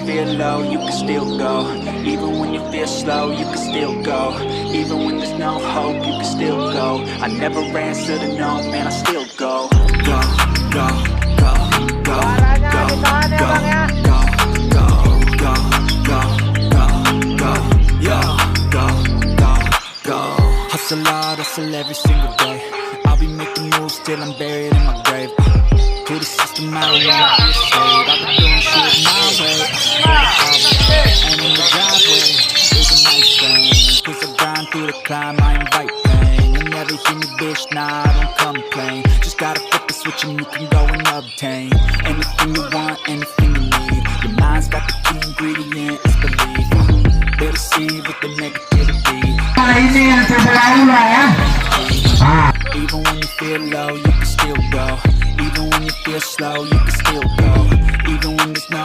feel low, you can still go. Even when you feel slow, you can still go. Even when there's no hope, you can still go. I never answer to no, man, I still go. Go, go, go, go, go, go, go, go, go, go, go, yo, go, go, go. Hustle hard, hustle every single day. I'll be making moves till I'm buried in my grave. To the system, I don't wanna be a slave. I've been doing shit my way. And in the driveway is a nice thing. Cause I grind through the climb, I invite pain. You never hear me, bitch, nah, I don't complain. Just gotta flip the switch and you can go and obtain anything you want, anything you need. Your mind's got the key ingredient, it's belief. They'll deceive with the negativity. Even when you feel low, you can still go. Even when you feel slow, you can still go. Even when there's no